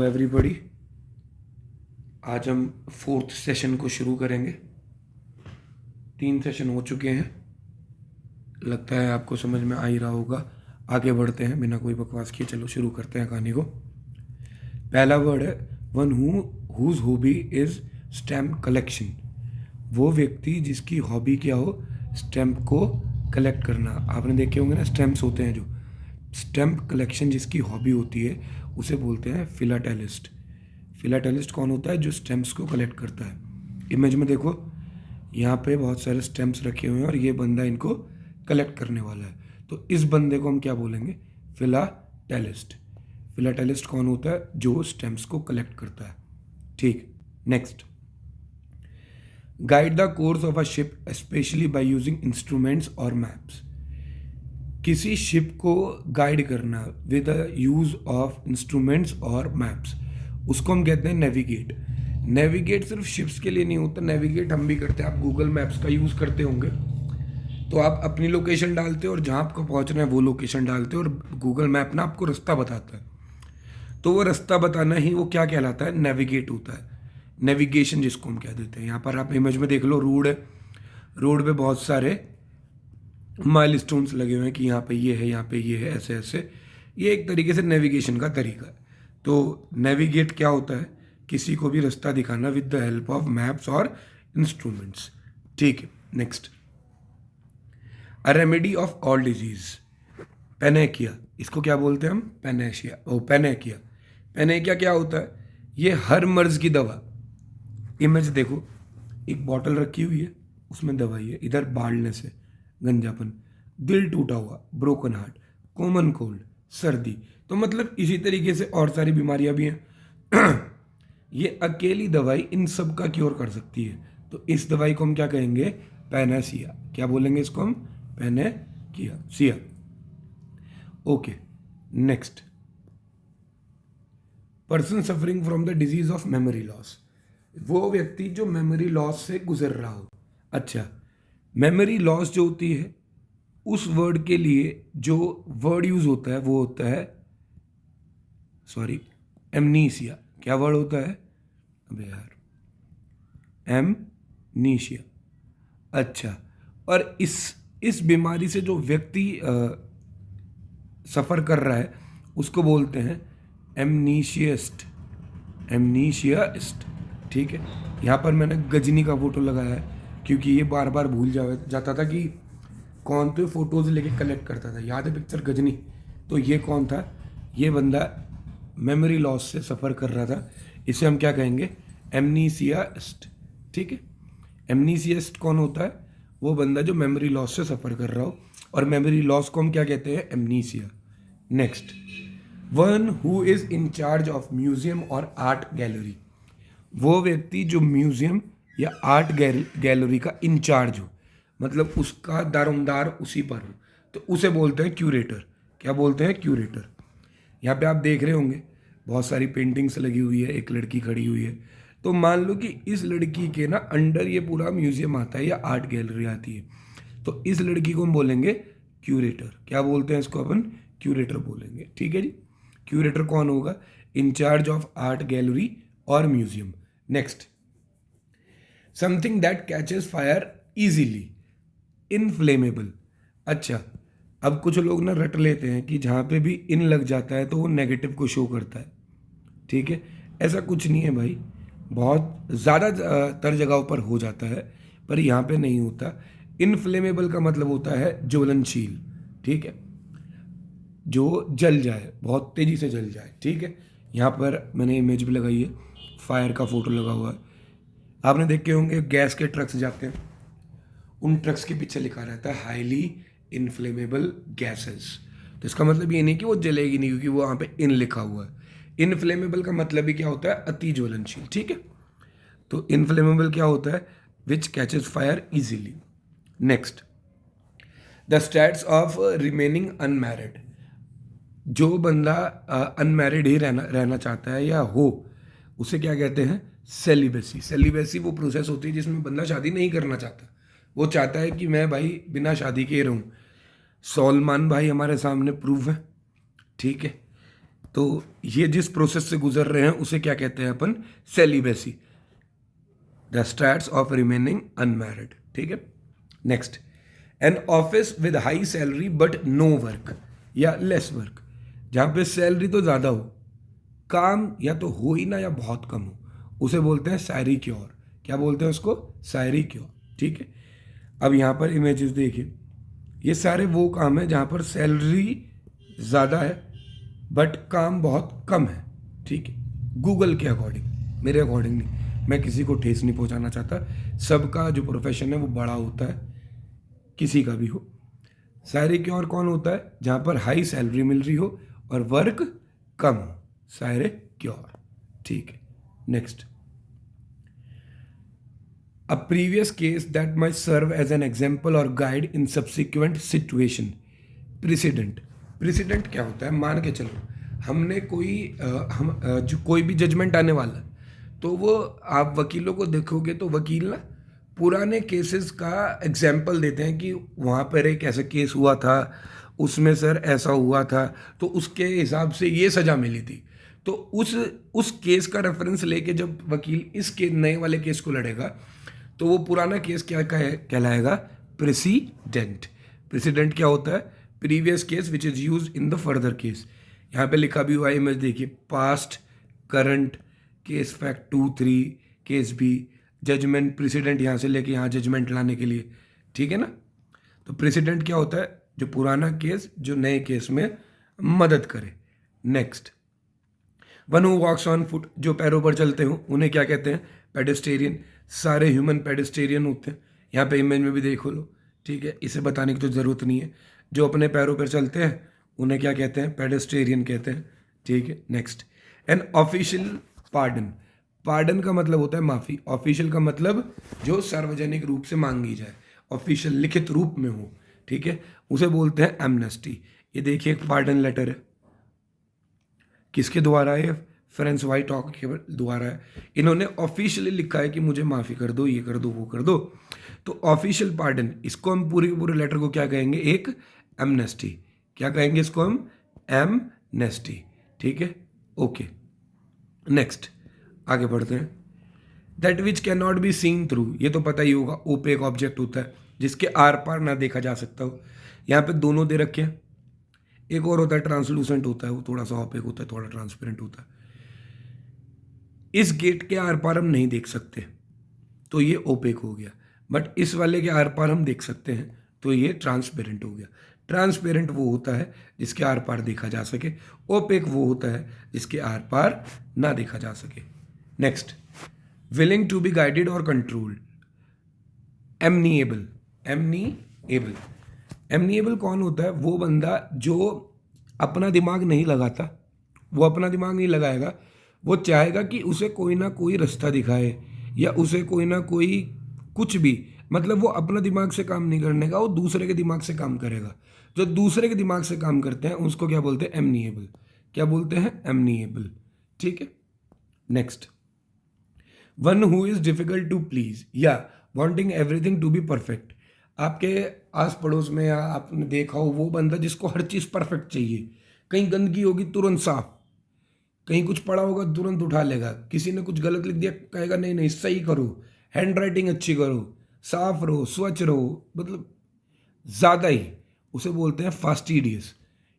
Everybody, आज हम 4th session को शुरू करेंगे। 3 सेशन हो चुके हैं, लगता है आपको समझ में आ ही रहा होगा। आगे बढ़ते हैं बिना कोई बकवास किए, चलो शुरू करते हैं कहानी को। पहला वर्ड है one whose hobby is stamp collection. वो व्यक्ति जिसकी हॉबी क्या हो, स्टैम्प को कलेक्ट करना। आपने देखे होंगे ना, स्टैम्प्स होते हैं जो, स्टैम्प कलेक्शन जिसकी हॉबी होती है उसे बोलते हैं फिलाटेलिस्ट। फिलाटेलिस्ट कौन होता है? जो स्टैम्प्स को कलेक्ट करता है। इमेज में देखो, यहाँ पे बहुत सारे स्टैम्प्स रखे हुए हैं और ये बंदा इनको कलेक्ट करने वाला है, तो इस बंदे को हम क्या बोलेंगे? फिलाटेलिस्ट। फिलाटेलिस्ट कौन होता है? जो स्टैम्प्स को कलेक्ट करता है। ठीक, next. Guide the course of a ship specially by using instruments और मैप्स। किसी शिप को गाइड करना with the use of instruments और मैप्स, उसको हम कहते हैं नेविगेट। नेविगेट सिर्फ शिप्स के लिए नहीं होता, नेविगेट हम भी करते हैं। आप गूगल मैप्स का यूज़ करते होंगे, तो आप अपनी लोकेशन डालते हो और जहाँ आपको पहुँचना है वो लोकेशन डालते हो, और गूगल मैप ना आपको रास्ता बताता है। तो वो रास्ता बताना ही वो क्या कहलाता है? नेविगेट होता है। नेविगेशन जिसको हम कह देते हैं। यहाँ पर आप इमेज में देख लो, रोड है, रोड पे बहुत सारे माइलस्टोन्स लगे हुए हैं कि यहाँ पे ये है, यहाँ पे ये है, ऐसे ऐसे। ये एक तरीके से नेविगेशन का तरीका है। तो नेविगेट क्या होता है? किसी को भी रास्ता दिखाना with the help of maps और इंस्ट्रूमेंट्स। ठीक है, next. A remedy of all disease. Panacea, इसको क्या बोलते हैं हम? पेनेशिया। ओ, पेनेकिया। पेनेकिया क्या होता है? ये हर मर्ज की दवा। इमेज देखो, एक बॉटल रखी हुई है, उसमें दवाई है। इधर बाल्डनेस है, गंजापन, दिल टूटा हुआ, ब्रोकन हार्ट, कॉमन कोल्ड, सर्दी। तो मतलब इसी तरीके से और सारी बीमारियां भी हैं। ये अकेली दवाई इन सब का क्योर कर सकती है। तो इस दवाई को हम क्या कहेंगे? पैनासिया। क्या बोलेंगे इसको हम? पैनाकिया, सिया। Okay, next. Person suffering from the disease of memory loss. वो व्यक्ति जो मेमोरी लॉस से गुजर रहा हो। अच्छा, मेमोरी लॉस जो होती है, उस वर्ड के लिए जो वर्ड यूज होता है वो होता है, सॉरी, एमनीसिया। क्या वर्ड होता है? अबे यार, एमनीशिया। अच्छा, और इस बीमारी से जो व्यक्ति सफ़र कर रहा है उसको बोलते हैं एमनीशियस्ट। एमनीशियास्ट, ठीक है। यहाँ पर मैंने गजनी का फोटो लगाया है क्योंकि ये बार बार भूल जाता था कि कौन तो फोटोज लेके कलेक्ट करता था। याद है पिक्चर गजनी? तो ये कौन था? ये बंदा मेमोरी लॉस से सफ़र कर रहा था। इसे हम क्या कहेंगे? एमनीसियास्ट। ठीक है। एमनीसियस्ट कौन होता है? वो बंदा जो मेमोरी लॉस से सफ़र कर रहा हो, और मेमोरी लॉस को हम क्या कहते हैं? Amnesia. Next. One who is in charge of museum और आर्ट गैलरी। वो व्यक्ति जो म्यूजियम या आर्ट गैलरी का इंचार्ज हो, मतलब उसका दारोमदार उसी पर हो, तो उसे बोलते हैं क्यूरेटर। क्या बोलते हैं? क्यूरेटर। यहाँ पे आप देख रहे होंगे बहुत सारी पेंटिंग्स लगी हुई है, एक लड़की खड़ी हुई है। तो मान लो कि इस लड़की के ना अंडर ये पूरा म्यूजियम आता है या आर्ट गैलरी आती है, तो इस लड़की को हम बोलेंगे क्यूरेटर। क्या बोलते हैं इसको अपन? क्यूरेटर बोलेंगे। ठीक है जी। क्यूरेटर कौन होगा? इंचार्ज ऑफ आर्ट गैलरी और museum. Next. Something that catches fire easily, inflammable. अच्छा, अब कुछ लोग ना रट लेते हैं कि जहाँ पे भी इन लग जाता है तो वो नेगेटिव को शो करता है। ठीक है, ऐसा कुछ नहीं है भाई। बहुत ज़्यादातर जगहों पर हो जाता है, पर यहाँ पे नहीं होता। इनफ्लेमेबल का मतलब होता है ज्वलनशील। ठीक है, जो जल जाए, बहुत तेज़ी से जल जाए। ठीक है, यहाँ पर मैंने इमेज भी लगाई है, फायर का फोटो लगा हुआ है। आपने देखे होंगे गैस के ट्रक्स जाते हैं, उन ट्रक्स के पीछे लिखा रहता है हाईली इनफ्लेमेबल गैसेस। तो इसका मतलब ये नहीं कि वो जलेगी नहीं, क्योंकि वो वहाँ पे इन लिखा हुआ है। इनफ्लेमेबल का मतलब ही क्या होता है? अति ज्वलनशील। ठीक है, तो इनफ्लेमेबल क्या होता है? Which catches fire easily. Next. The status of remaining unmarried. जो बंदा अनमैरिड ही रहना चाहता है या हो, उसे क्या कहते हैं? सेलिबेसी। सेलिबेसी वो प्रोसेस होती है जिसमें बंदा शादी नहीं करना चाहता। वो चाहता है कि मैं भाई बिना शादी के रहूं। सलमान भाई हमारे सामने प्रूफ है। ठीक है, तो ये जिस प्रोसेस से गुजर रहे हैं उसे क्या कहते हैं अपन, celibacy, the status of remaining unmarried. ठीक है, next, an office with high salary but no work या लेस वर्क, जहाँ पे सैलरी तो ज़्यादा हो, काम या तो हो ही ना या बहुत कम हो, उसे बोलते हैं साइरिक्योर। क्या बोलते हैं उसको, साइरिक्योर। ठीक है, अब यहाँ पर इमेजेस देखिए, ये सारे वो काम है जहाँ पर सैलरी ज़्यादा है बट काम बहुत कम है। ठीक है, गूगल के अकॉर्डिंग, मेरे अकॉर्डिंग नहीं, मैं किसी को ठेस नहीं पहुँचाना चाहता, सबका जो प्रोफेशन है वो बड़ा होता है, किसी का भी हो। साइरिक्योर कौन होता है, जहाँ पर हाई सैलरी मिल रही हो और वर्क कम हो, साइरिक्योर। ठीक है, next, a previous case that might serve as an example or guide in subsequent situation। President, president क्या होता है, मान के चलो हमने कोई जो कोई भी जजमेंट आने वाला है, तो वो आप वकीलों को देखोगे तो वकील ना पुराने केसेस का एग्जाम्पल देते हैं कि वहाँ पर एक ऐसा केस हुआ था, उसमें सर ऐसा हुआ था, तो उसके हिसाब से ये सज़ा मिली थी। तो उस केस का रेफरेंस लेके जब वकील इस नए वाले केस को लड़ेगा तो वो पुराना केस क्या कहलाएगा, प्रेसिडेंट। प्रेसिडेंट क्या होता है, previous case which is use in the further case. यहाँ पे लिखा भी हुआ है, इमेज देखिए, past, current, case fact 2, 3, case B, judgement, precedent यहाँ से लेके यहाँ जजमेंट लाने के लिए। ठीक है ना, तो प्रेसिडेंट क्या होता है, जो पुराना केस जो नए केस में मदद करे। Next, one who walks on foot, जो पैरों पर चलते हो उन्हें क्या कहते हैं, पेडेस्टेरियन। सारे ह्यूमन पेडेस्टेरियन होते हैं, यहाँ पे इमेज में भी देखो लो। ठीक है, इसे बताने की तो ज़रूरत नहीं है, जो अपने पैरों पर चलते हैं उन्हें क्या कहते हैं, पेडेस्टेरियन कहते हैं। ठीक है, next, an official pardon. Pardon का मतलब होता है माफ़ी, ऑफिशियल का मतलब जो सार्वजनिक रूप से मांगी जाए, ऑफिशियल लिखित रूप में हो। ठीक है, उसे बोलते हैं एमनेस्टी। ये देखिए एक पार्डन लेटर है, किसके द्वारा है, फ्रेंस वाइट हॉक के द्वारा है। इन्होंने ऑफिशियली लिखा है कि मुझे माफ़ी कर दो, ये कर दो, वो कर दो। तो ऑफिशियल पार्डन, इसको हम पूरे के पूरे लेटर को क्या कहेंगे, एक एमनेस्टी। क्या कहेंगे इसको हम, एमनेस्टी। ठीक है, ओके, नेक्स्ट आगे बढ़ते हैं। That which can not be seen through, ये तो पता ही होगा, ओपेक ऑब्जेक्ट होता है जिसके आर पार ना देखा जा सकता हो। यहाँ पे दोनों दे रखे हैं, एक और होता है ट्रांसलूसेंट होता है, वो थोड़ा सा ऑपेक होता है, थोड़ा ट्रांसपेरेंट होता है। इस गेट के आर पार हम नहीं देख सकते तो ये ओपेक हो गया, बट इस वाले के आर पार हम देख सकते हैं तो ये ट्रांसपेरेंट हो गया। ट्रांसपेरेंट वो होता है जिसके आर पार देखा जा सके, ओपेक वो होता है जिसके आर पार ना देखा जा सके। Next, willing to be guided और कंट्रोल्ड, एमनीएबल। एमनीएबल, एमनीएबल कौन होता है, वो बंदा जो अपना दिमाग नहीं लगाता, वो अपना दिमाग नहीं लगाएगा, वो चाहेगा कि उसे कोई ना कोई रास्ता दिखाए या उसे कोई ना कोई कुछ भी, मतलब वो अपना दिमाग से काम नहीं करने का, वो दूसरे के दिमाग से काम करेगा। जो दूसरे के दिमाग से काम करते हैं उसको क्या बोलते हैं, एमनीएबल। क्या बोलते हैं, एमनीएबल। ठीक है, next, one who is difficult to please या wanting everything to be perfect. आपके आस पड़ोस में या आपने देखा हो वो बंदा जिसको हर चीज़ परफेक्ट चाहिए, कहीं गंदगी होगी तुरंत साफ, कहीं कुछ पड़ा होगा तुरंत उठा लेगा, किसी ने कुछ गलत लिख दिया कहेगा नहीं नहीं सही करो, हैंड राइटिंग अच्छी करो, साफ रहो, स्वच्छ रहो, मतलब ज़्यादा ही, उसे बोलते हैं फास्टिडियस।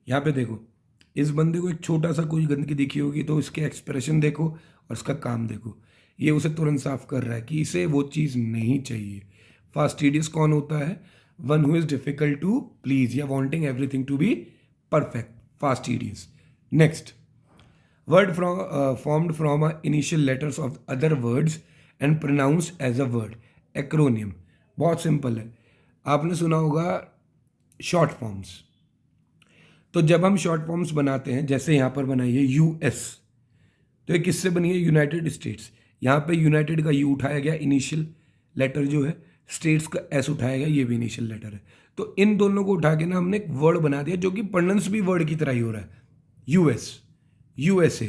यहाँ पे देखो, इस बंदे को एक छोटा सा कोई गंदगी दिखी होगी तो इसके एक्सप्रेशन देखो और इसका काम देखो, ये उसे तुरंत साफ कर रहा है कि इसे वो चीज़ नहीं चाहिए। फास्टिडियस कौन होता है, one who is difficult to please या wanting everything to be perfect, fastidious. Next, word formed from initial letters of other words and pronounced as a word, acronym। बहुत सिंपल है, आपने सुना होगा शॉर्ट फॉर्म्स। तो जब हम शॉर्ट फॉर्म्स बनाते हैं, जैसे यहाँ पर बनाई है यूएस, तो ये किससे बनी है, यूनाइटेड स्टेट्स। यहाँ पे यूनाइटेड का यू उठाया गया, इनिशियल लेटर जो है, स्टेट्स का एस उठाया गया, ये भी इनिशियल लेटर है। तो इन दोनों को उठा के ना हमने एक वर्ड बना दिया जो कि प्रोनाउंस भी वर्ड की तरह ही हो रहा है, US, USA,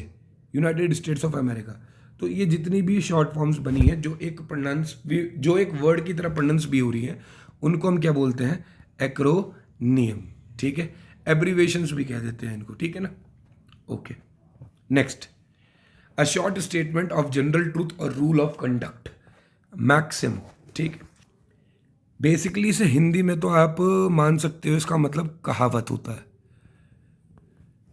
United states of America. तो ये जितनी भी शॉर्ट फॉर्म्स बनी है जो एक प्रोनाउंस भी, जो एक वर्ड की तरह प्रोनाउंस भी हो रही है, उनको हम क्या बोलते हैं, एक्रोनियम। ठीक है, एब्रीवेशंस भी कह देते हैं इनको। ठीक है ना, okay. Next, a short statement of general truth और रूल ऑफ कंडक्ट, मैक्सिम। ठीक है, बेसिकली इसे हिंदी में तो आप मान सकते हो इसका मतलब कहावत होता है।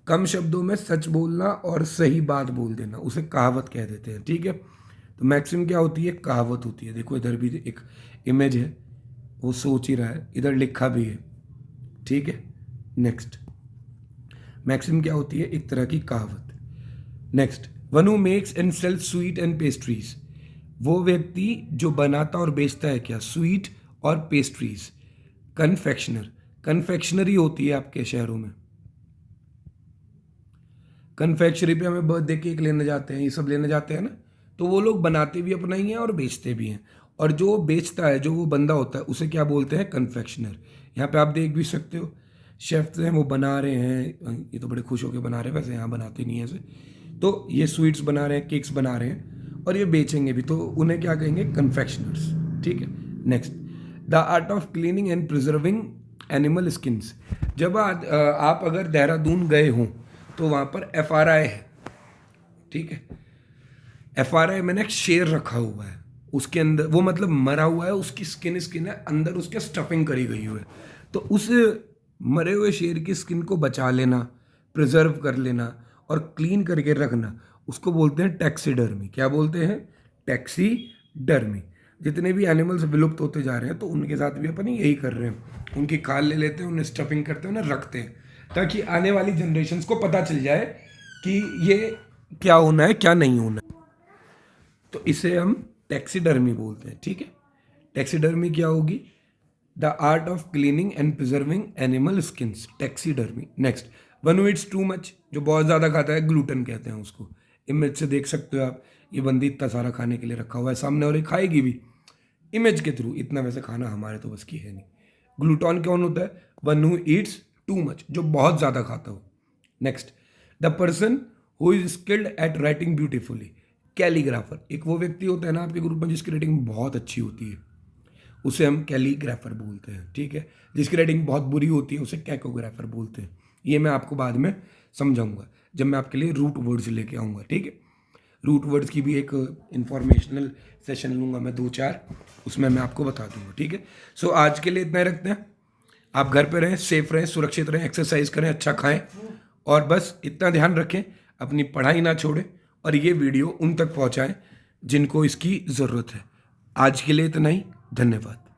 कम शब्दों में सच बोलना और सही बात बोल देना, उसे कहावत कह देते हैं। ठीक है, तो मैक्सिम क्या होती है? कहावत होती है। देखो इधर भी एक इमेज है, वो सोच ही रहा है, इधर लिखा भी है। ठीक है, नेक्स्ट, मैक्सिम क्या होती है? एक तरह की कहावत। Next, one who makes and sells sweet and pastries, वो व्यक्ति जो बनाता और बेचता है क्या? स्वीट और पेस्ट्रीज। कन्फेक्शनर, कन्फेक्शनरी होती है आपके शहरों में। कन्फेक्शनरी पे हमें बर्थडे केक लेने जाते हैं, ये सब लेने जाते हैं ना, तो वो लोग बनाते भी अपना ही हैं और बेचते भी हैं। और जो बेचता है, जो वो बंदा होता है, उसे क्या बोलते हैं? कन्फेक्शनर। यहाँ पे आप देख भी सकते हो, शेफ्स हैं वो बना रहे हैं, ये तो बड़े खुश होकर बना रहे हैं, वैसे यहाँ बनाते नहीं है ऐसे। तो ये स्वीट्स बना रहे हैं, केक्स बना रहे हैं और ये बेचेंगे भी, तो उन्हें क्या कहेंगे? कन्फेक्शनर्स। ठीक है, next, the art of cleaning and preserving animal skins. जब आप अगर देहरादून गए हों तो वहाँ पर FRI है। ठीक है, FRI मैंने एक शेर रखा हुआ है, उसके अंदर वो मतलब मरा हुआ है, उसकी स्किन है, अंदर उसके स्टफिंग करी गई हुई है। तो उस मरे हुए शेर की स्किन को बचा लेना, प्रिजर्व कर लेना और क्लीन करके रखना, उसको बोलते हैं टैक्सीडर्मी। क्या बोलते हैं? टैक्सीडर्मी। जितने भी एनिमल्स विलुप्त होते जा रहे हैं तो उनके साथ भी अपन यही कर रहे हैं, उनकी खाल ले लेते हैं, उन्हें स्टफिंग करते हैं, उन्हें रखते हैं, ताकि आने वाली जनरेशन्स को पता चल जाए कि ये क्या होना है, क्या नहीं होना है। तो इसे हम टैक्सीडर्मी बोलते हैं। ठीक है, टैक्सीडर्मी क्या होगी? The art of cleaning and preserving animal skins, taxidermy. Next, one who Yeats too much, जो बहुत ज़्यादा खाता है, ग्लूटन कहते हैं उसको। इमेज से देख सकते हो आप, ये बंदी इतना सारा खाने के लिए रखा हुआ है सामने और ये खाएगी भी इमेज के थ्रू। इतना वैसे खाना हमारे तो बस की है नहीं। ग्लूटॉन कौन होता है? One who Yeats too much, जो बहुत ज़्यादा खाता हो। Next, the person who is skilled at writing beautifully, calligrapher. एक वो व्यक्ति होता है ना आपके ग्रुप में जिसकी राइटिंग बहुत अच्छी होती है, उसे हम कैलीग्राफर बोलते हैं। ठीक है, जिसकी राइटिंग बहुत बुरी होती है उसे कैकोग्राफर बोलते हैं। ये मैं आपको बाद में समझाऊंगा जब मैं आपके लिए रूट वर्ड्स लेके आऊँगा। ठीक है, रूट वर्ड्स की भी एक इंफॉर्मेशनल सेशन लूँगा मैं 2-4, उसमें मैं आपको बता दूंगा। ठीक है, सो आज के लिए इतना ही रखते हैं। आप घर पे रहें, सेफ रहें, सुरक्षित रहें, एक्सरसाइज करें, अच्छा खाएं और बस इतना ध्यान रखें, अपनी पढ़ाई ना छोड़ें और ये वीडियो उन तक पहुंचाएं जिनको इसकी ज़रूरत है। आज के लिए इतना ही, धन्यवाद।